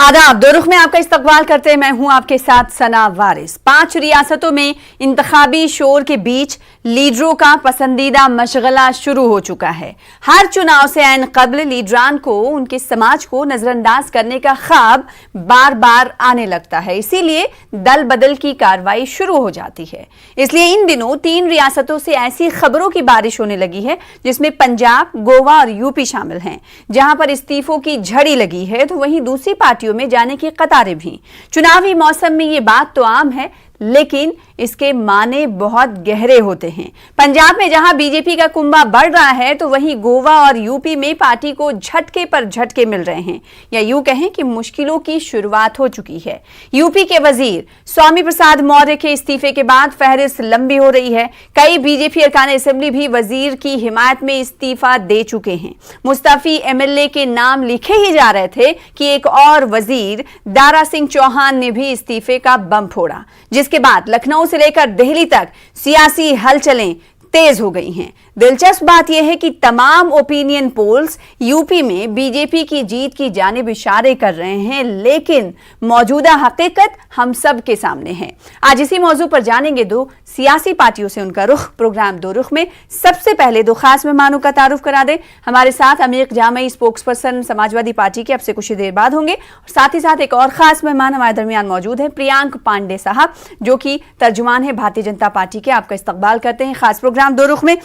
आदाब, दो रुख में आपका इस्तकबाल करते हैं। मैं हूं आपके साथ सना वारिस। 5 रियासतों में इंतखाबी शोर के बीच लीडरों का पसंदीदा मशगला शुरू हो चुका है। हर चुनाव से ऐन कब्ल लीडरान को उनके समाज को नजरअंदाज करने का ख्वाब बार बार आने लगता है, इसीलिए दल बदल की कार्रवाई शुरू हो जाती है। इसलिए इन दिनों 3 रियासतों से ऐसी खबरों की बारिश होने लगी है जिसमें पंजाब, गोवा और यूपी शामिल हैं। जहां पर इस्तीफों की झड़ी लगी है तो वहीं दूसरी पार्टियों में जाने की कतारें भी। चुनावी मौसम में ये बात तो आम है, लेकिन इसके माने बहुत गहरे होते हैं। पंजाब में जहां बीजेपी का कुंभा बढ़ रहा है तो वहीं गोवा और यूपी में पार्टी को झटके पर झटके मिल रहे हैं, या यूं कहें कि मुश्किलों की शुरुआत हो चुकी है। यूपी के वजीर स्वामी प्रसाद मौर्य के इस्तीफे के बाद फहरिस्त लंबी हो रही है। कई बीजेपी अरकान असेंबली भी वजीर की हिमायत में इस्तीफा दे चुके हैं। मुस्तफी एमएलए के नाम लिखे ही जा रहे थे कि एक और वजीर दारा सिंह चौहान ने भी इस्तीफे का बम फोड़ा, जिसके बाद लखनऊ से लेकर दिल्ली तक सियासी हलचलें तेज हो गई हैं। दिलचस्प बात यह है कि तमाम ओपिनियन पोल्स यूपी में बीजेपी की जीत की जानिब इशारे कर रहे हैं, लेकिन मौजूदा हकीकत हम सब के सामने है। आज इसी मौजू पर जानेंगे 2 सियासी पार्टियों से उनका रुख। प्रोग्राम 2 रुख में सबसे पहले 2 खास मेहमानों का तारुफ करा दें। हमारे साथ अमीर जामई स्पोक्स पर्सन समाजवादी पार्टी के अब से कुछ ही देर बाद होंगे, और साथ ही साथ एक और खास मेहमान हमारे दरमियान मौजूद है, प्रियांक पांडे साहब, जो कि तर्जुमान है भारतीय जनता पार्टी के। आपका इस्तकबाल करते हैं खास प्रोग्राम 2 रुख में।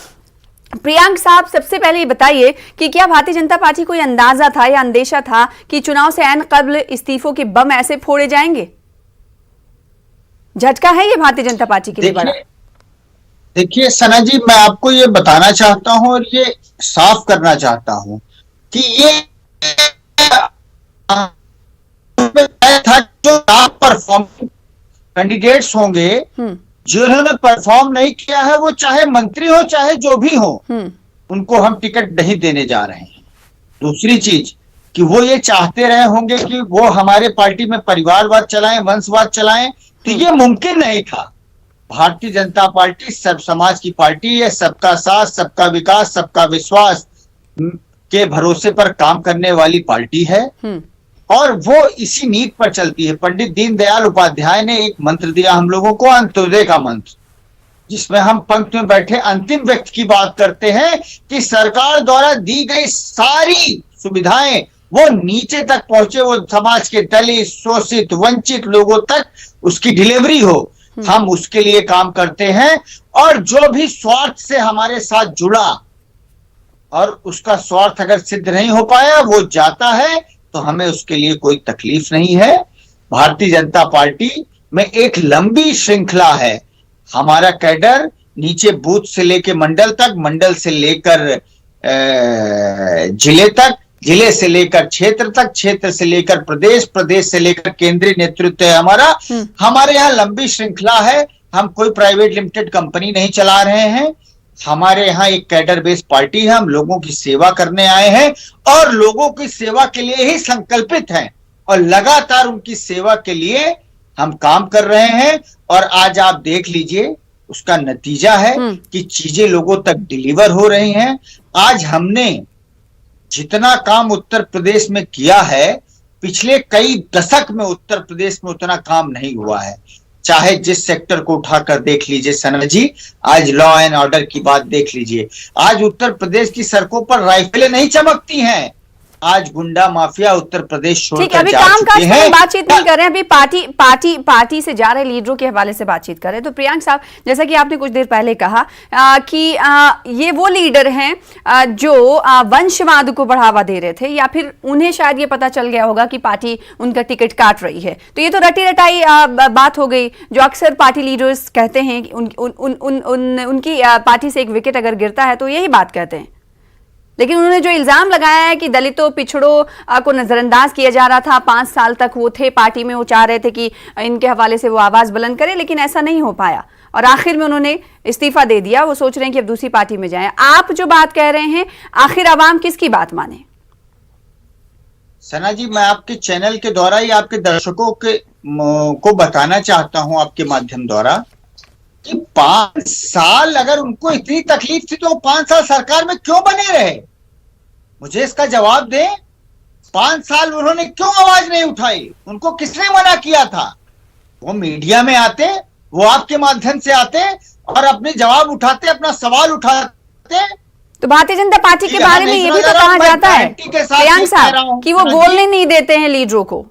प्रियांक साहब, सबसे पहले ये बताइए कि क्या भारतीय जनता पार्टी को यह अंदाजा था या अंदेशा था कि चुनाव से ऐन कब्ल इस्तीफों के बम ऐसे फोड़े जाएंगे? झटका है ये भारतीय जनता पार्टी के लिए बड़ा? देखिए सना जी, मैं आपको ये बताना चाहता हूं और ये साफ करना चाहता हूं कि ये था जो परफॉर्मिंग कैंडिडेट्स होंगे, जिन्होंने परफॉर्म नहीं किया है, वो चाहे मंत्री हो चाहे जो भी हो, उनको हम टिकट नहीं देने जा रहे हैं। दूसरी चीज कि वो ये चाहते रहे होंगे कि वो हमारे पार्टी में परिवारवाद चलाएं, वंशवाद चलाएं, तो ये मुमकिन नहीं था। भारतीय जनता पार्टी सब समाज की पार्टी है, सबका साथ, सबका विकास, सबका विश्वास के भरोसे पर काम करने वाली पार्टी है, और वो इसी नीति पर चलती है। पंडित दीनदयाल उपाध्याय ने एक मंत्र दिया हम लोगों को, अंत्योदय का मंत्र, जिसमें हम पंक्ति में बैठे अंतिम व्यक्ति की बात करते हैं कि सरकार द्वारा दी गई सारी सुविधाएं वो नीचे तक पहुंचे, वो समाज के दलित, शोषित, वंचित लोगों तक उसकी डिलीवरी हो। हम उसके लिए काम करते हैं, और जो भी स्वार्थ से हमारे साथ जुड़ा और उसका स्वार्थ अगर सिद्ध नहीं हो पाया, वो जाता है, तो हमें उसके लिए कोई तकलीफ नहीं है। भारतीय जनता पार्टी में एक लंबी श्रृंखला है। हमारा कैडर नीचे बूथ से लेकर मंडल तक, मंडल से लेकर जिले तक, जिले से लेकर क्षेत्र तक, क्षेत्र से लेकर प्रदेश, प्रदेश से लेकर केंद्रीय नेतृत्व है हमारा। हमारे यहाँ लंबी श्रृंखला है। हम कोई प्राइवेट लिमिटेड कंपनी नहीं चला रहे हैं। हमारे यहाँ एक कैडर बेस्ड पार्टी है। हम लोगों की सेवा करने आए हैं और लोगों की सेवा के लिए ही संकल्पित हैं, और लगातार उनकी सेवा के लिए हम काम कर रहे हैं। और आज आप देख लीजिए, उसका नतीजा है कि चीजें लोगों तक डिलीवर हो रही हैं। आज हमने जितना काम उत्तर प्रदेश में किया है, पिछले कई दशक में उत्तर प्रदेश में उतना काम नहीं हुआ है। चाहे जिस सेक्टर को उठाकर देख लीजिए सना जी, आज लॉ एंड ऑर्डर की बात देख लीजिए। आज उत्तर प्रदेश की सड़कों पर राइफलें नहीं चमकती हैं। आज गुंडा माफिया उत्तर प्रदेश छोड़कर अभी काम काज की बातचीत नहीं कर रहे हैं, अभी पार्टी से जा रहे लीडरों के हवाले से बातचीत कर रहे हैं। तो प्रियांक साहब, जैसा कि आपने कुछ देर पहले कहा कि ये वो लीडर हैं जो वंशवाद को बढ़ावा दे रहे थे, या फिर उन्हें शायद ये पता चल गया होगा कि पार्टी उनका टिकट काट रही है। तो ये तो रटी रटाई बात हो गई, जो अक्सर पार्टी लीडर्स कहते हैं कि उनकी पार्टी से एक विकेट अगर गिरता है तो यही बात कहते हैं। लेकिन उन्होंने जो इल्जाम लगाया है कि दलितों, पिछड़ों को नजरअंदाज किया जा रहा था, 5 साल तक वो थे पार्टी में, वो चाह रहे थे कि इनके हवाले से वो आवाज बुलंद करें, लेकिन ऐसा नहीं हो पाया और आखिर में उन्होंने इस्तीफा दे दिया। वो सोच रहे हैं कि अब दूसरी पार्टी में जाएं। आप जो बात कह रहे हैं, आखिर आवाम किसकी बात माने? सना जी, मैं आपके चैनल के द्वारा ही आपके दर्शकों को बताना चाहता हूं, आपके माध्यम द्वारा, कि 5 साल अगर उनको इतनी तकलीफ थी तो 5 साल सरकार में क्यों बने रहे? मुझे इसका जवाब दें। 5 साल उन्होंने क्यों आवाज नहीं उठाई? उनको किसने मना किया था? वो मीडिया में आते, वो आपके माध्यम से आते और अपने जवाब उठाते, अपना सवाल उठाते। तो भारतीय जनता पार्टी के बारे में ये भी तो कहा जाता है प्रियंक साहब कि वो बोलने नहीं देते हैं लीडरों को।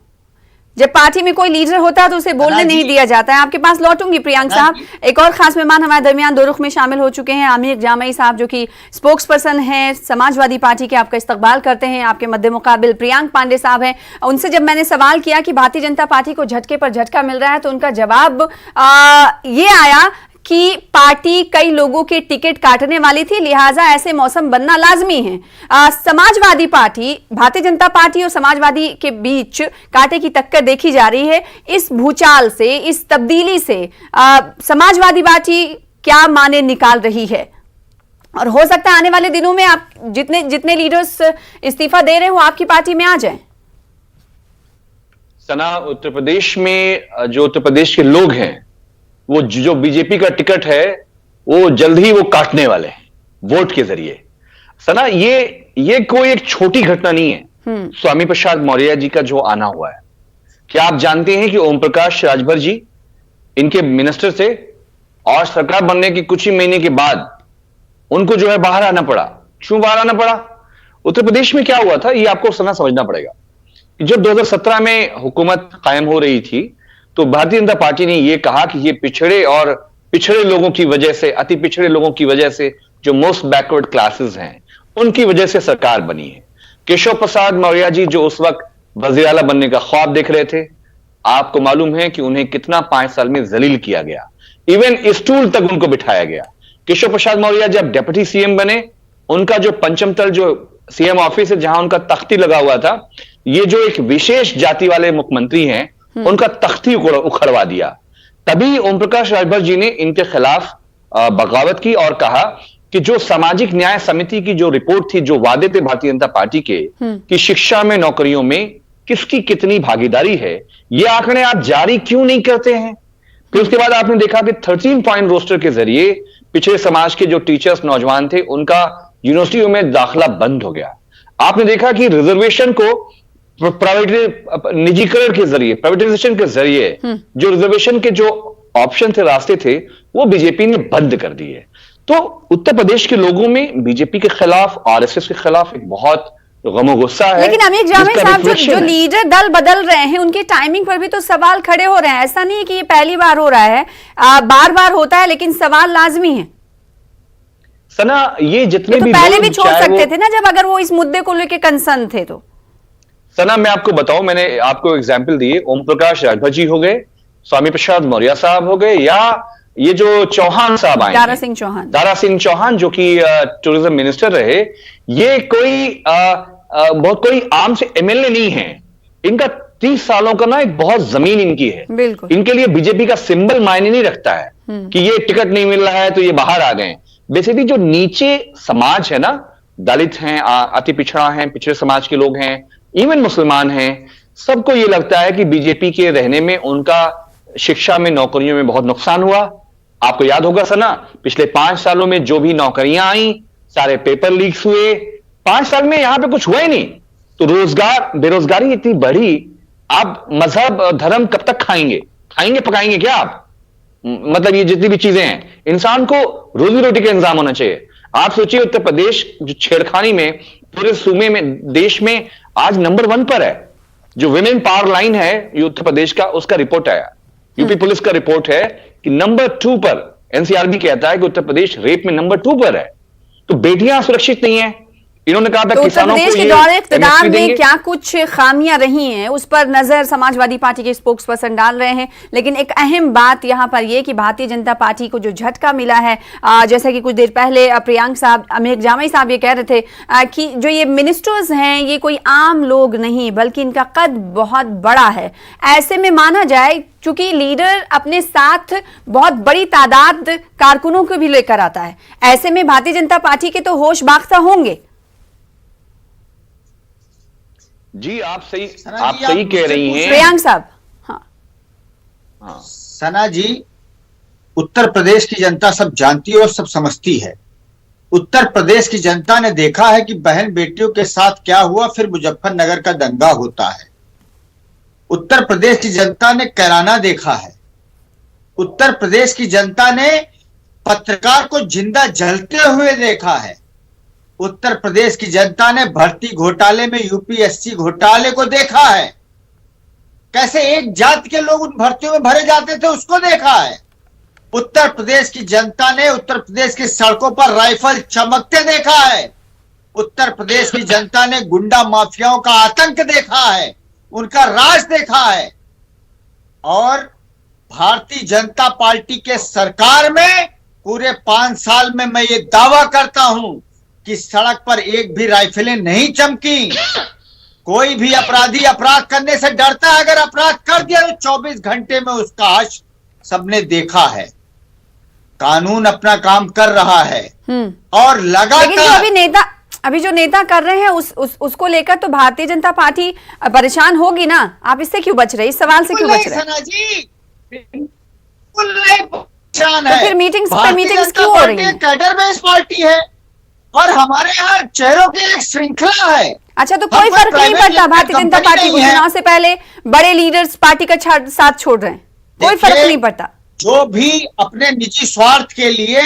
जब पार्टी में कोई लीडर होता है तो उसे बोलने नहीं दिया जाता है। आपके पास लौटूंगी प्रियंक साहब। एक और खास मेहमान हमारे दरमियान दो रुख में शामिल हो चुके हैं। आमिर जामई साहब जो कि स्पोक्स पर्सन हैं समाजवादी पार्टी के, आपका इस्तकबाल करते हैं। आपके मद्दे मुकाबिल प्रियंक पांडे साहब हैं। उनसे जब मैंने सवाल किया कि भारतीय जनता पार्टी को झटके पर झटका मिल रहा है तो उनका जवाब ये आया कि पार्टी कई लोगों के टिकट काटने वाली थी, लिहाजा ऐसे मौसम बनना लाजमी है। समाजवादी पार्टी, भारतीय जनता पार्टी और समाजवादी के बीच कांटे की टक्कर देखी जा रही है। इस भूचाल से, इस तब्दीली से समाजवादी पार्टी क्या माने निकाल रही है? और हो सकता है आने वाले दिनों में आप जितने लीडर्स इस्तीफा दे रहे हो आपकी पार्टी में आ जाएं। सना, उत्तर प्रदेश में जो उत्तर प्रदेश के लोग हैं वो जो बीजेपी का टिकट है वो जल्द ही वो काटने वाले हैं वोट के जरिए। सना, ये कोई एक छोटी घटना नहीं है। स्वामी प्रसाद मौर्य जी का जो आना हुआ है, क्या आप जानते हैं कि ओम प्रकाश राजभर जी इनके मिनिस्टर थे और सरकार बनने के कुछ ही महीने के बाद उनको जो है बाहर आना पड़ा। क्यों बाहर आना पड़ा? उत्तर प्रदेश में क्या हुआ था ये आपको सना समझना पड़ेगा। जब 2017 में हुकूमत कायम हो रही थी तो भारतीय जनता पार्टी ने यह कहा कि ये पिछड़े लोगों की वजह से, अति पिछड़े लोगों की वजह से, जो मोस्ट बैकवर्ड क्लासेस हैं उनकी वजह से सरकार बनी है। केशव प्रसाद मौर्य जी जो उस वक्त वजीर आला बनने का ख्वाब देख रहे थे, आपको मालूम है कि उन्हें कितना 5 साल में जलील किया गया, इवन स्टूल तक उनको बिठाया गया। केशव प्रसाद मौर्य जब डिप्टी सीएम बने, उनका जो पंचम तल जो सीएम ऑफिस है जहां उनका तख्ती लगा हुआ था, ये जो एक विशेष जाति वाले मुख्यमंत्री हैं उनका तख्ती उखड़वा दिया। तभी ओम प्रकाश राजभर जी ने इनके खिलाफ बगावत की और कहा कि जो सामाजिक न्याय समिति की जो रिपोर्ट थी, जो वादे थे भारतीय जनता पार्टी के कि शिक्षा में, नौकरियों में किसकी कितनी भागीदारी है, ये आंकड़े आप जारी क्यों नहीं करते हैं? फिर उसके बाद आपने देखा कि 13 पॉइंट रोस्टर के जरिए पिछड़े समाज के जो टीचर्स, नौजवान थे, उनका यूनिवर्सिटियों में दाखिला बंद हो गया। आपने देखा कि रिजर्वेशन को निजीकरण के जरिए, प्राइवेटाइजेशन के जरिए जो रिजर्वेशन के जो ऑप्शन थे, रास्ते थे, वो बीजेपी ने बंद कर दिए। तो उत्तर प्रदेश के लोगों में बीजेपी के खिलाफ, आरएसएस के खिलाफ एक बहुत गमो गुस्सा है। लेकिन अमीर जावेद साहब, जो लीडर दल बदल रहे हैं उनकी टाइमिंग पर भी तो सवाल खड़े हो रहे हैं। ऐसा नहीं है कि ये पहली बार हो रहा है, बार बार होता है, लेकिन सवाल लाजमी है। सना, ये जितने तो भी पहले भी छोड़ सकते थे ना, जब अगर वो इस मुद्दे को लेकर कंसर्न थे तो। सना, मैं आपको बताऊं, मैंने आपको एग्जाम्पल दिए, ओम प्रकाश राजभर जी हो गए, स्वामी प्रसाद मौर्य साहब हो गए, या ये जो चौहान साहब आए, दारा सिंह चौहान जो कि टूरिज्म मिनिस्टर रहे, ये कोई बहुत कोई आम से एमएलए नहीं है। इनका 30 सालों का ना एक बहुत जमीन इनकी है। इनके लिए बीजेपी का सिंबल मायने नहीं रखता है कि ये टिकट नहीं मिल रहा है तो ये बाहर आ गए। बेसिकली जो नीचे समाज है ना, दलित हैं, अति पिछड़ा हैं, पिछड़े समाज के लोग हैं, इवन मुसलमान हैं, सबको ये लगता है कि बीजेपी के रहने में उनका शिक्षा में, नौकरियों में बहुत नुकसान हुआ। आपको याद होगा सना, पिछले 5 सालों में जो भी नौकरियां आई, सारे पेपर लीक्स हुए। 5 साल में यहां पे कुछ हुआ ही नहीं। तो बेरोजगारी इतनी बढ़ी, आप मजहब, धर्म कब तक खाएंगे पकाएंगे क्या आप? मतलब ये जितनी भी चीजें हैं, इंसान को रोजी रोटी का इंतजाम होना चाहिए। आप सोचिए, उत्तर प्रदेश जो छेड़खानी में पूरे सूबे में, देश में आज नंबर 1 पर है। जो विमेन पावर लाइन है ये उत्तर प्रदेश का, उसका रिपोर्ट आया, यूपी पुलिस का रिपोर्ट है कि नंबर 2 पर, एनसीआरबी कहता है कि उत्तर प्रदेश रेप में नंबर 2 पर है। तो बेटियां सुरक्षित नहीं है। इन्होंने कहा था तो किसानों को उत्तर प्रदेश के दौरे इक़्तिदार में क्या कुछ खामियां रही हैं उस पर नजर समाजवादी पार्टी के स्पोक्स पर्सन डाल रहे हैं। लेकिन एक अहम बात यहां पर यह कि भारतीय जनता पार्टी को जो झटका मिला है, जैसा कि कुछ देर पहले प्रियंक साहब, अमीर जामई साहब ये कह रहे थे कि जो ये मिनिस्टर्स हैं ये कोई आम लोग नहीं बल्कि इनका कद बहुत बड़ा है। ऐसे में माना जाए चूंकि लीडर अपने साथ बहुत बड़ी तादाद कारकुनों को भी लेकर आता है, ऐसे में भारतीय जनता पार्टी के तो होश बाख्ता होंगे। जी आप सही कह रही हैं प्रियंक साहब। सना जी, उत्तर प्रदेश की जनता सब जानती है और सब समझती है उत्तर प्रदेश की जनता ने देखा है कि बहन बेटियों के साथ क्या हुआ, फिर मुजफ्फरनगर का दंगा होता है। उत्तर प्रदेश की जनता ने कैराना देखा है। उत्तर प्रदेश की जनता ने पत्रकार को जिंदा जलते हुए देखा है। उत्तर प्रदेश की जनता ने भर्ती घोटाले में यूपीएससी घोटाले को देखा है। कैसे एक जात के लोग उन भर्तियों में भरे जाते थे उसको देखा है। उत्तर प्रदेश की जनता ने उत्तर प्रदेश की सड़कों पर राइफल चमकते देखा है। उत्तर प्रदेश की जनता ने गुंडा माफियाओं का आतंक देखा है, उनका राज देखा है। और भारतीय जनता पार्टी के सरकार में पूरे 5 साल में मैं ये दावा करता हूं कि सड़क पर एक भी राइफलें नहीं चमकी। कोई भी अपराधी अपराध करने से डरता है, अगर अपराध कर दिया तो 24 घंटे में उसका हश्र सबने देखा है। कानून अपना काम कर रहा है और लगातार अभी जो नेता कर रहे हैं उसको लेकर तो भारतीय जनता पार्टी परेशान होगी ना। आप इससे क्यों बच रहे, इस सवाल से क्यों बच रहे हैं? बिल्कुल नहीं परेशान है। तो फिर मीटिंग्स क्यों हो रही हैं? कैडर बेस्ड पार्टी है और हमारे यहाँ चेहरों की एक श्रृंखला है। अच्छा, तो कोई फर्क नहीं पड़ता भारतीय जनता पार्टी को? चुनाव से पहले बड़े लीडर्स पार्टी का साथ छोड़ रहे हैं, कोई फर्क नहीं पड़ता? जो भी अपने निजी स्वार्थ के लिए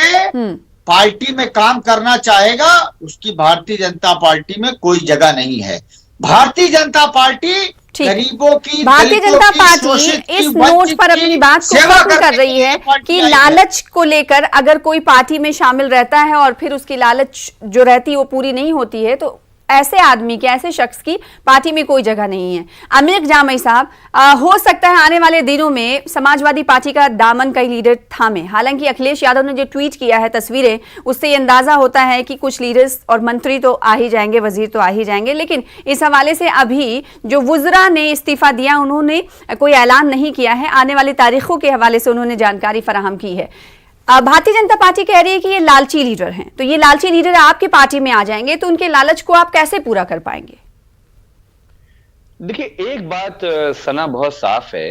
पार्टी में काम करना चाहेगा उसकी भारतीय जनता पार्टी में कोई जगह नहीं है। भारतीय जनता पार्टी गरीबों की, भारतीय जनता पार्टी इस नोट पर अपनी बात को खत्म कर रही है कि लालच को लेकर अगर कोई पार्टी में शामिल रहता है और फिर उसकी लालच जो रहती है वो पूरी नहीं होती है तो ऐसे आदमी के, ऐसे शख्स की पार्टी में कोई जगह नहीं है। अमीर जामई साहब, हो सकता है आने वाले दिनों में समाजवादी पार्टी का दामन कई लीडर थामे। हालांकि अखिलेश यादव ने जो ट्वीट किया है तस्वीरें, उससे ये अंदाजा होता है कि कुछ लीडर्स और मंत्री तो आ ही जाएंगे, वजीर तो आ ही जाएंगे। लेकिन इस हवाले से अभी जो वुजरा ने इस्तीफा दिया उन्होंने कोई ऐलान नहीं किया है। आने वाली तारीखों के हवाले से उन्होंने जानकारी फराहम की है। भारतीय जनता पार्टी कह रही है कि ये लालची लीडर हैं, तो ये लालची लीडर आपकी पार्टी में आ जाएंगे तो उनके लालच को आप कैसे पूरा कर पाएंगे? देखिए, एक बात सना बहुत साफ है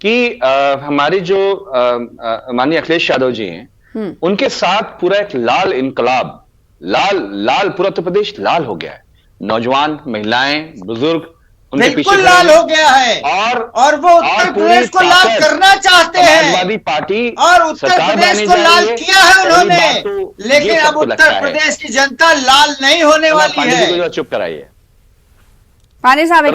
कि हमारे जो माननीय अखिलेश यादव जी हैं, उनके साथ पूरा एक लाल इनकलाब, लाल पूरा उत्तर प्रदेश लाल हो गया है। नौजवान, महिलाएं, बुजुर्ग उनके पीछे लाल हो गया है और वो उत्तर प्रदेश को लाल करना चाहते हैं। समाजवादी पार्टी और उत्तर प्रदेश को लाल किया है उन्होंने, लेकिन अब उत्तर प्रदेश की जनता लाल नहीं होने वाली है। चुप कराइए पानी साहब,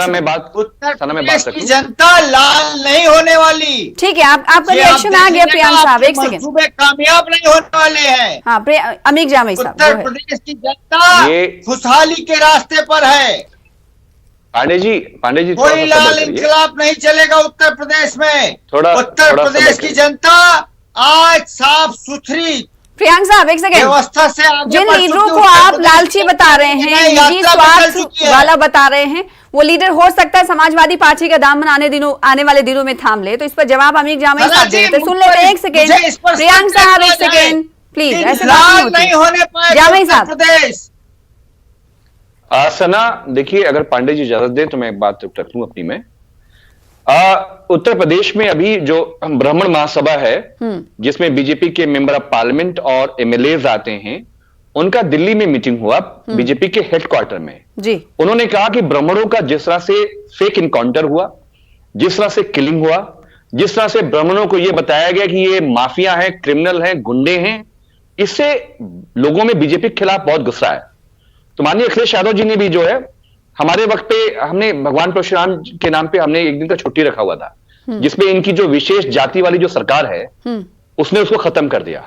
उत्तर प्रदेश की जनता लाल नहीं होने वाली। ठीक है, आपका रिएक्शन आ गया प्रियांक साहब, एक सेकंड। सूबे कामयाब नहीं होने वाले हैं। हाँ, अमीर जामई साहब, उत्तर प्रदेश की जनता खुशहाली के रास्ते पर है। पांडे जी कोई लाल इनकलाब नहीं चलेगा उत्तर प्रदेश में। उत्तर प्रदेश की जनता आज साफ सुथरी, प्रियांक साहब एक सेकंड, व्यवस्था से जिन लीडरों को आप लालची बता रहे हैं, निजी स्वार्थ वाला बता रहे हैं, वो लीडर हो सकता है समाजवादी पार्टी का दामन आने वाले दिनों में थाम ले। तो इस पर जवाब अमीर जामई साहब देते, सुन लेते। एक सेकंड प्रियांक साहब, एक सेकंड प्लीज, ऐसे नहीं होने पाएगा जामई साहब। प्रदेश सना, देखिए, अगर पांडे जी इजाजत दें तो मैं एक बात रख लूं अपनी में। उत्तर प्रदेश में अभी जो ब्राह्मण महासभा है, जिसमें बीजेपी के मेंबर ऑफ पार्लियामेंट और एमएलए आते हैं, उनका दिल्ली में मीटिंग हुआ बीजेपी के हेडक्वार्टर में जी। उन्होंने कहा कि ब्राह्मणों का जिस तरह से फेक इनकाउंटर हुआ, जिस तरह से किलिंग हुआ, जिस तरह से ब्राह्मणों को यह बताया गया कि ये माफिया है, क्रिमिनल है, गुंडे हैं, इससे लोगों में बीजेपी के खिलाफ बहुत गुस्सा है। तो माननीय अखिलेश यादव जी ने भी जो है, हमारे वक्त पे हमने भगवान परशुराम के नाम पे हमने एक दिन का छुट्टी रखा हुआ था, जिसमें इनकी जो विशेष जाति वाली जो सरकार है उसने उसको खत्म कर दिया।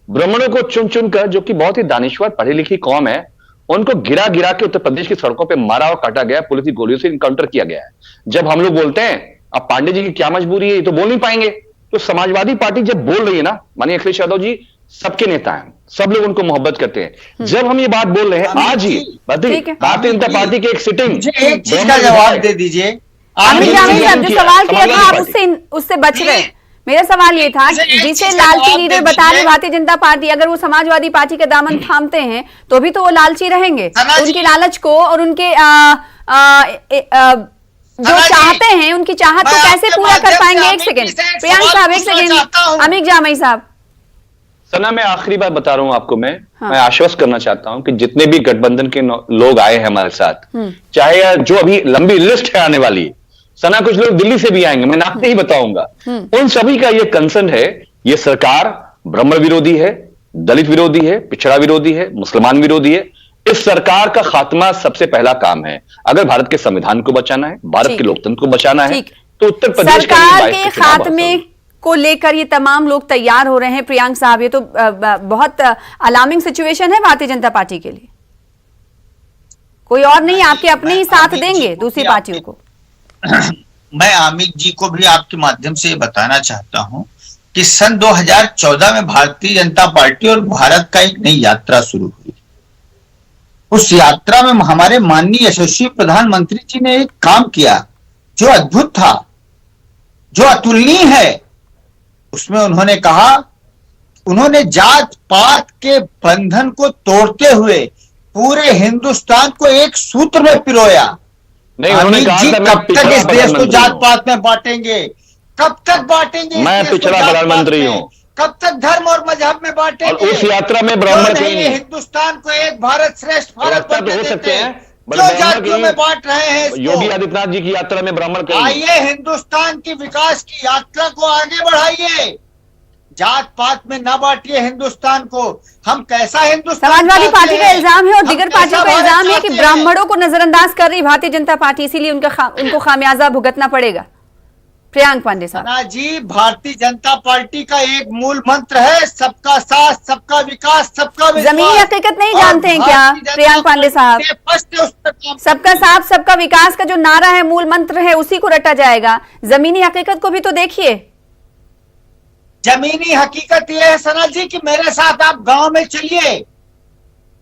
ब्राह्मणों को चुन चुन कर, जो कि बहुत ही दानिश्वर पढ़ी लिखी कौम है, उनको गिरा गिरा के उत्तर प्रदेश की सड़कों पे मारा और काटा गया, पुलिस की गोलियों से इनकाउंटर किया गया है। जब हम लोग बोलते हैं, अब पांडे जी की क्या मजबूरी है, ये तो बोल नहीं पाएंगे। तो समाजवादी पार्टी जब बोल रही है ना, माननीय अखिलेश यादव जी सबके नेता हैं, सब लोग उनको मोहब्बत करते हैं। जब हम ये बात बोल रहे हैं आज ही भारतीय जनता पार्टी की एक सिटिंग, एक चीज का जवाब दे दीजिए। जो सवाल किया था आप उससे बच रहे। मेरा सवाल ये था, जिसे लालची लीडर बता रहे भारतीय जनता पार्टी, अगर वो समाजवादी पार्टी का दामन थामते हैं तो भी तो वो लालची रहेंगे। उनकी लालच को और उनके जो चाहते हैं उनकी चाहत को कैसे पूरा कर पाएंगे? एक सेकंड प्रियांक साहब, एक सेकंड अमीर जामई साहब, सना, मैं आखिरी बार बता रहा हूं आपको, हाँ। मैं आश्वस्त करना चाहता हूं कि जितने भी गठबंधन के लोग आए हैं हमारे साथ, चाहे जो अभी लंबी लिस्ट है आने वाली, सना कुछ लोग दिल्ली से भी आएंगे, मैं नाम नहीं बताऊंगा, उन सभी का ये कंसर्न है, ये सरकार ब्राह्मण विरोधी है, दलित विरोधी है, पिछड़ा विरोधी है, मुसलमान विरोधी है। इस सरकार का खात्मा सबसे पहला काम है। अगर भारत के संविधान को बचाना है, भारत के लोकतंत्र को बचाना है, तो उत्तर प्रदेश सरकार के खात्मे को लेकर ये तमाम लोग तैयार हो रहे हैं। प्रियांक साहब, ये तो बहुत अलार्मिंग सिचुएशन है भारतीय जनता पार्टी के लिए। कोई और नहीं, आपके अपने ही साथ देंगे दूसरी पार्टियों को। मैं आमिर जी को भी आपके माध्यम से बताना चाहता हूं कि सन 2014 में भारतीय जनता पार्टी और भारत का एक नई यात्रा शुरू हुई। उस यात्रा में हमारे माननीय यशस्वी प्रधानमंत्री जी ने एक काम किया जो अद्भुत था, जो अतुलनीय है। उसमें उन्होंने कहा, उन्होंने जात पात के बंधन को तोड़ते हुए पूरे हिंदुस्तान को एक सूत्र में पिरोया। नहीं, उन्होंने कहा था, कब तक इस देश को जात पात में बांटेंगे? कब तक बांटेंगे? मैं पिछड़ा प्रधानमंत्री हूं। कब तक धर्म और मजहब में बांटेंगे? और उस यात्रा में ब्राह्मण नहीं, हिंदुस्तान को एक भारत श्रेष्ठ भारत बनने हो सकते हैं, क्यों जातियों में बांट रहे हैं इसको? योगी आदित्यनाथ जी की यात्रा में ब्राह्मण करेंगे। आइए हिंदुस्तान की विकास की यात्रा को आगे बढ़ाइए, जात पात में न बांटिए हिंदुस्तान को। हम कैसा हिंदुस्तान? समाजवादी पार्टी का इल्जाम है और दीगर पार्टियों का इल्जाम है कि ब्राह्मणों को नजरअंदाज कर रही भारतीय जनता पार्टी, इसीलिए उनको खामियाजा भुगतना पड़ेगा। प्रियांक पांडे साहब जी, भारतीय जनता पार्टी का एक मूल मंत्र है, सबका साथ, सबका विकास, सबका विश्वास। जमीनी हकीकत नहीं जानते हैं क्या प्रियांक पांडे साहब? सबका साथ सबका विकास का जो नारा है, मूल मंत्र है, उसी को रटा जाएगा। जमीनी हकीकत को भी तो देखिए। जमीनी हकीकत यह है सना जी कि मेरे साथ आप गांव में चलिए।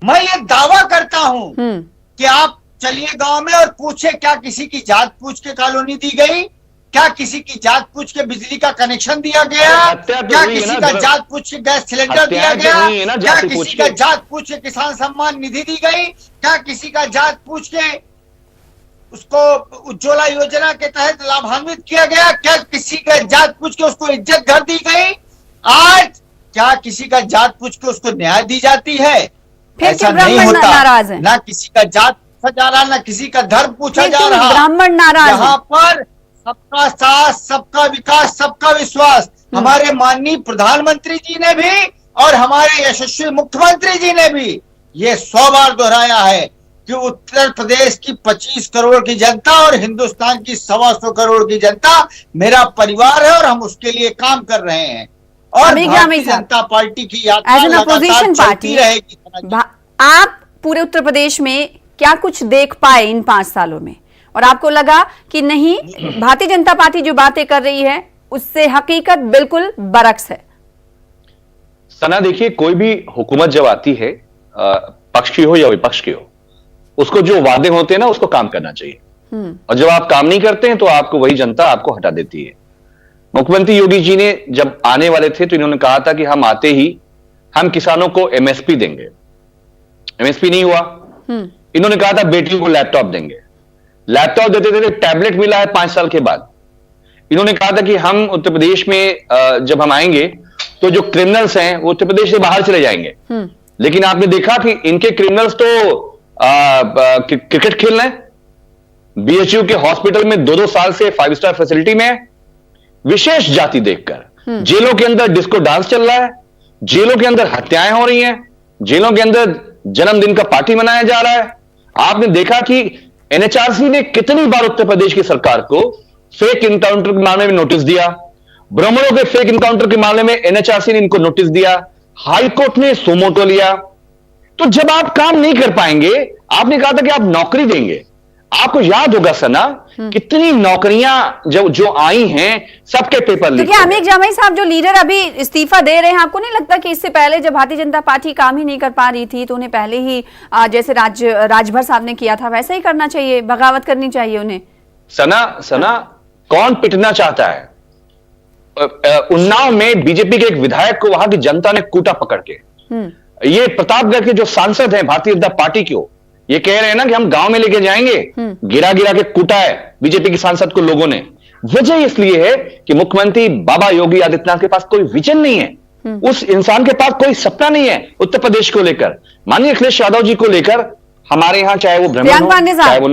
मैं ये दावा करता हूं कि आप चलिए गांव में और पूछे, क्या किसी की जात पूछ के कॉलोनी दी गई? क्या किसी की जात पूछ के बिजली का कनेक्शन दिया गया? क्या किसी का जात पूछ के गैस सिलेंडर दिया गया? क्या किसी का जात पूछ के किसान सम्मान निधि दी गई? क्या किसी का जात पूछ के उसको उज्ज्वला योजना के तहत लाभान्वित किया गया? क्या किसी का जात पूछ के उसको इज्जत घर दी गई? आज क्या किसी का जात पूछ के उसको न्याय दी जाती है? ऐसा नहीं होता। नाराज है, ना किसी का जात पूछा जा रहा, ना किसी का धर्म पूछा जा रहा। ब्राह्मण नाराज। यहाँ पर सबका साथ, सबका विकास, सबका विश्वास। हमारे माननीय प्रधानमंत्री जी ने भी और हमारे यशस्वी मुख्यमंत्री जी ने भी ये 100 बार दोहराया है कि उत्तर प्रदेश की 25 करोड़ की जनता और हिंदुस्तान की 125 करोड़ की जनता मेरा परिवार है और हम उसके लिए काम कर रहे हैं। और भारतीय जनता पार्टी की यात्रा लगातार चलती रहेगी। आप पूरे उत्तर प्रदेश में क्या कुछ देख पाए इन 5 सालों में, और आपको लगा कि नहीं, भारतीय जनता पार्टी जो बातें कर रही है उससे हकीकत बिल्कुल बरक्स है? सना, देखिए, कोई भी हुकूमत जब आती है, पक्ष की हो या विपक्ष की हो, उसको जो वादे होते हैं ना, उसको काम करना चाहिए। और जब आप काम नहीं करते हैं तो आपको वही जनता आपको हटा देती है। मुख्यमंत्री योगी जी ने जब आने वाले थे तो इन्होंने कहा था कि हम आते ही हम किसानों को एमएसपी देंगे। एमएसपी नहीं हुआ। इन्होंने कहा था बेटियों को लैपटॉप देंगे। लैपटॉप देते देते टैबलेट मिला है 5 साल के बाद। इन्होंने कहा था कि हम उत्तर प्रदेश में जब हम आएंगे तो जो क्रिमिनल्स हैं वो उत्तर प्रदेश से बाहर चले जाएंगे। लेकिन आपने देखा कि इनके क्रिमिनल्स तो क्रिकेट खेल रहे हैं, बीएचयू के हॉस्पिटल में 2-2 साल से 5 स्टार फैसिलिटी में है, विशेष जाति देखकर। जेलों के अंदर डिस्को डांस चल रहा है, जेलों के अंदर हत्याएं हो रही हैं, जेलों के अंदर जन्मदिन का पार्टी मनाया जा रहा है। आपने देखा कि एनएचआरसी ने कितनी बार उत्तर प्रदेश की सरकार को फेक इनकाउंटर के मामले में नोटिस दिया। ब्राह्मणों के फेक इनकाउंटर के मामले में एनएचआरसी ने इनको नोटिस दिया, हाईकोर्ट ने सुमोटो लिया। तो जब आप काम नहीं कर पाएंगे, आपने कहा था कि आप नौकरी देंगे। आपको याद होगा सना, कितनी नौकरियां जो आई हैं, सबके पेपर लीक। देखिए अमीर जामई साहब, जो लीडर अभी इस्तीफा दे रहे हैं, आपको नहीं लगता कि इससे पहले जब भारतीय जनता पार्टी काम ही नहीं कर पा रही थी तो उन्हें पहले ही जैसे राजभर साहब ने किया था वैसा ही करना चाहिए, बगावत करनी चाहिए उन्हें? सना कौन पिटना चाहता है? उन्नाव में बीजेपी के एक विधायक को वहां की जनता ने कूटा पकड़ के। ये प्रतापगढ़ के जो सांसद हैं भारतीय जनता पार्टी के, ये कह रहे हैं ना कि हम गांव में लेके जाएंगे, गिरा गिरा के कूटा है बीजेपी के सांसद को लोगों ने। वजह इसलिए है कि मुख्यमंत्री बाबा योगी आदित्यनाथ के पास कोई विजन नहीं है। उस इंसान के पास कोई सपना नहीं है उत्तर प्रदेश को लेकर। माननीय अखिलेश यादव जी को लेकर हमारे यहाँ चाहे वो ब्राह्मण हो, चाहे वो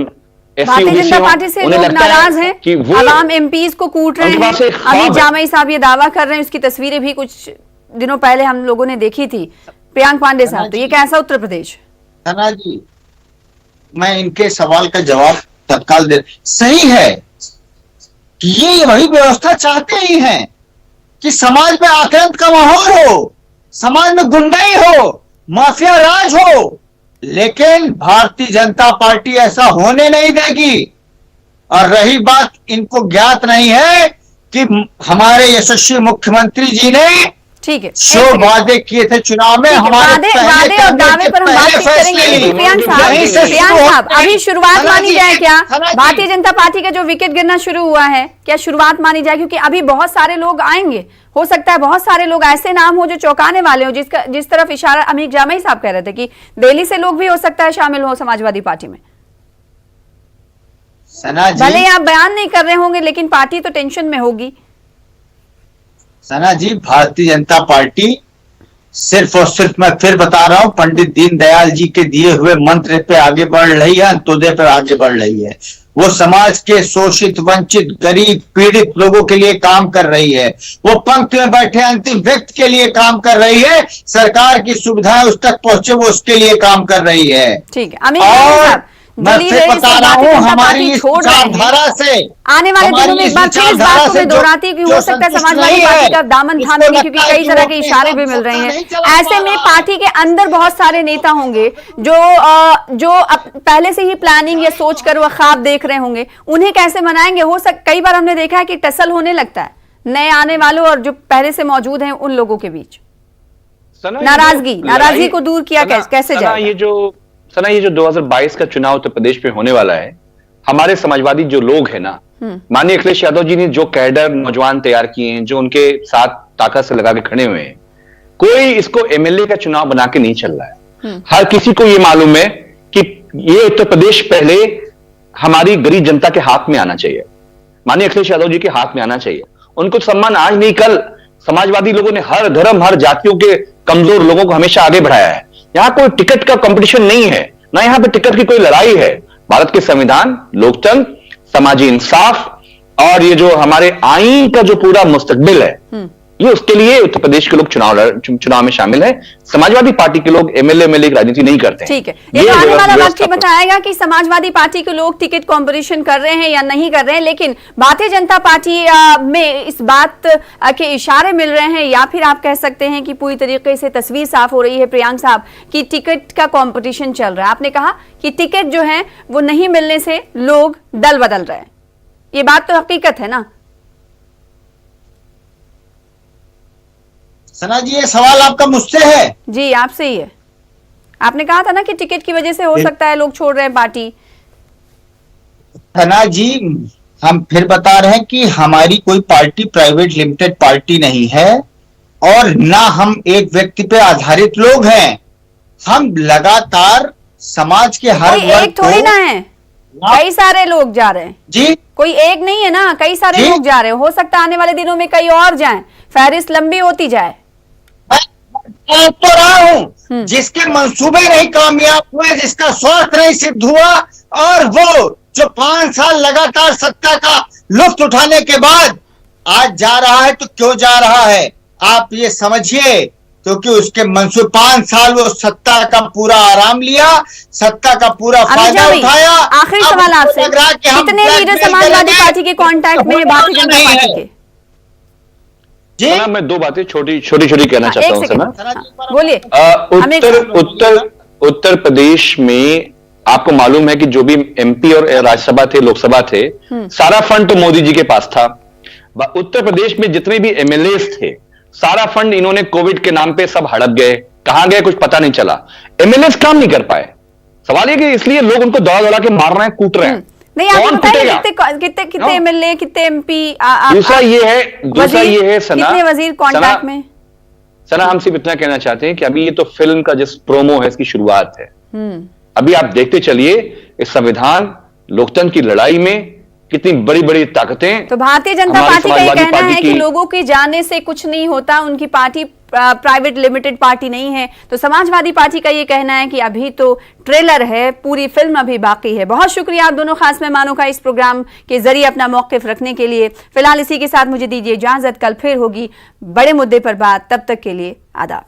भारतीय जनता पार्टी से लोग नाराज हैं कि आवाम एमपीज को कूट रहे हैं। अभी जामई साहब ये दावा कर रहे हैं, उसकी तस्वीरें भी कुछ दिनों पहले हम लोगों ने देखी थी, प्रियंक पांडे साहब। तो ये कैसा उत्तर प्रदेश? सना जी, मैं इनके सवाल का जवाब तत्काल दे, सही है कि ये वही व्यवस्था चाहते ही हैं कि समाज में आक्रांत का माहौल हो, समाज में गुंडाई हो, माफिया राज हो, लेकिन भारतीय जनता पार्टी ऐसा होने नहीं देगी। और रही बात, इनको ज्ञात नहीं है कि हमारे यशस्वी मुख्यमंत्री जी ने ठीक है जो वादे किए थे चुनाव में, हमारे वादे और दावे पर हम बातचीत करेंगे। प्रियंक साहब, अभी शुरुआत मानी जाए क्या भारतीय जनता पार्टी का जो विकेट गिरना शुरू हुआ है, क्या शुरुआत मानी जाए? क्योंकि अभी बहुत सारे लोग आएंगे, हो सकता है बहुत सारे लोग ऐसे नाम हो जो चौंकाने वाले हो, जिस तरफ इशारा अमीर जामई साहब कह रहे थे कि दिल्ली से लोग भी हो सकता है शामिल हो समाजवादी पार्टी में। भले आप बयान नहीं कर रहे होंगे, लेकिन पार्टी तो टेंशन में होगी। सना जी, भारतीय जनता पार्टी सिर्फ और सिर्फ, मैं फिर बता रहा हूं, पंडित दीनदयाल जी के दिए हुए मंत्र पे आगे बढ़ रही है, अंत्योदय पे आगे बढ़ रही है। वो समाज के शोषित, वंचित, गरीब, पीड़ित लोगों के लिए काम कर रही है। वो पंक्ति में बैठे अंतिम व्यक्ति के लिए काम कर रही है। सरकार की सुविधाएं उस तक पहुंचे, वो उसके लिए काम कर रही है। ठीक है, और मैं फिर बता रहा हूँ, हमारी विचारधारा से आने वाले दिनों में एक बार फिर इस बात को मैं दोहराती कि हो सकता है समाजवादी पार्टी का दामन थामेगी, क्योंकि कई तरह के इशारे भी मिल रहे हैं। ऐसे में पार्टी के अंदर बहुत सारे नेता होंगे जो पहले से ही प्लानिंग या सोच कर वह ख्वाब देख रहे होंगे, उन्हें कैसे मनाएंगे? कई बार हमने देखा है कि टसल होने लगता है नए आने वालों और जो पहले से मौजूद हैं उन लोगों के बीच। नाराजगी को दूर किया कैसे जाए? ये जो 2022 का चुनाव उत्तर प्रदेश में होने वाला है, हमारे समाजवादी जो लोग हैं ना, माननीय अखिलेश यादव जी ने जो कैडर नौजवान तैयार किए हैं, जो उनके साथ ताकत से लगा के खड़े हुए हैं, कोई इसको एमएलए का चुनाव बना के नहीं चल रहा है। हर किसी को ये मालूम है कि ये उत्तर प्रदेश पहले हमारी गरीब जनता के हाथ में आना चाहिए, माननीय अखिलेश यादव जी के हाथ में आना चाहिए। उनको सम्मान आज नहीं कल समाजवादी लोगों ने हर धर्म, हर जातियों के कमजोर लोगों को हमेशा आगे बढ़ाया है। यहां कोई टिकट का कंपटीशन नहीं है, ना यहां पे टिकट की कोई लड़ाई है। भारत के संविधान, लोकतंत्र, समाजी इंसाफ और ये जो हमारे आईन का जो पूरा मुस्तकबिल है, ये उसके लिए उत्तर प्रदेश के लोग चुनाव में शामिल है। समाजवादी पार्टी के लोग एमएलए की राजनीति नहीं करते हैं। ठीक है, ये तो आने वाला वक्त ही बताएगा कि समाजवादी पार्टी के लोग टिकट कंपटीशन कर रहे हैं या नहीं कर रहे हैं। लेकिन भारतीय जनता पार्टी में इस बात के इशारे मिल रहे हैं, या फिर आप कह सकते हैं कि पूरी तरीके से तस्वीर साफ हो रही है प्रियंक साहब कि टिकट का कॉम्पिटिशन चल रहा है। आपने कहा कि टिकट जो है वो नहीं मिलने से लोग दल बदल रहे हैं, ये बात तो हकीकत है ना? सना जी, ये सवाल आपका मुझसे है? जी, आपसे ही है। आपने कहा था ना कि टिकट की वजह से हो सकता है लोग छोड़ रहे हैं पार्टी। सना जी, हम फिर बता रहे हैं कि हमारी कोई पार्टी प्राइवेट लिमिटेड पार्टी नहीं है और ना हम एक व्यक्ति पे आधारित लोग हैं। हम लगातार समाज के हर वर्ग एक थोड़ी ना है, कई सारे लोग जा रहे हैं जी, कोई एक नहीं है ना, कई सारे लोग जा रहे हैं। हो सकता है आने वाले दिनों में कई और जाएं, फहरिस्त लंबी होती जाए। तो रहा हूं, जिसके मंसूबे नहीं कामयाब हुए, जिसका स्वार्थ नहीं सिद्ध हुआ, और वो जो 5 साल लगातार सत्ता का लुत्फ उठाने के बाद आज जा रहा है, तो क्यों जा रहा है आप ये समझिए, क्योंकि उसके मंसूबे 5 साल वो सत्ता का पूरा आराम लिया, सत्ता का पूरा फायदा उठाया। आखिरी सवाल आपसे, कितने लीडर समाजवादी पार्टी के कांटेक्ट में है भारतीय जनता पार्टी के? जी, मैं 2 बातें छोटी कहना चाहता हूं सना। बोलिए। उत्तर प्रदेश में आपको मालूम है कि जो भी एमपी और राज्यसभा थे, लोकसभा थे, सारा फंड तो मोदी जी के पास था। उत्तर प्रदेश में जितने भी एमएलए थे, सारा फंड इन्होंने कोविड के नाम पे सब हड़प गए। कहां गए कुछ पता नहीं चला। एमएलए काम नहीं कर पाए। सवाल ये कि इसलिए लोग उनको दौड़ा के मार रहे हैं, कूट रहे हैं। नहीं, आपको पता है कितने एमएलए, कितने एमपी? दूसरा ये है सना, कितने वजीर कांटेक्ट में? सना, हम सिर्फ इतना कहना चाहते हैं कि अभी ये तो फिल्म का जिस प्रोमो है, इसकी शुरुआत है। अभी आप देखते चलिए, इस संविधान लोकतंत्र की लड़ाई में कितनी बड़ी बड़ी ताकतें। तो भारतीय जनता हमारी पार्टी का ये समाजवादी कहना पार्टी है कि लोगों के जाने से कुछ नहीं होता, उनकी पार्टी प्राइवेट लिमिटेड पार्टी नहीं है। तो समाजवादी पार्टी का ये कहना है कि अभी तो ट्रेलर है, पूरी फिल्म अभी बाकी है। बहुत शुक्रिया आप दोनों खास मेहमानों का इस प्रोग्राम के जरिए अपना मौक़िफ़ रखने के लिए। फिलहाल इसी के साथ मुझे दीजिए इजाजत, कल फिर होगी बड़े मुद्दे पर बात, तब तक के लिए आदाब।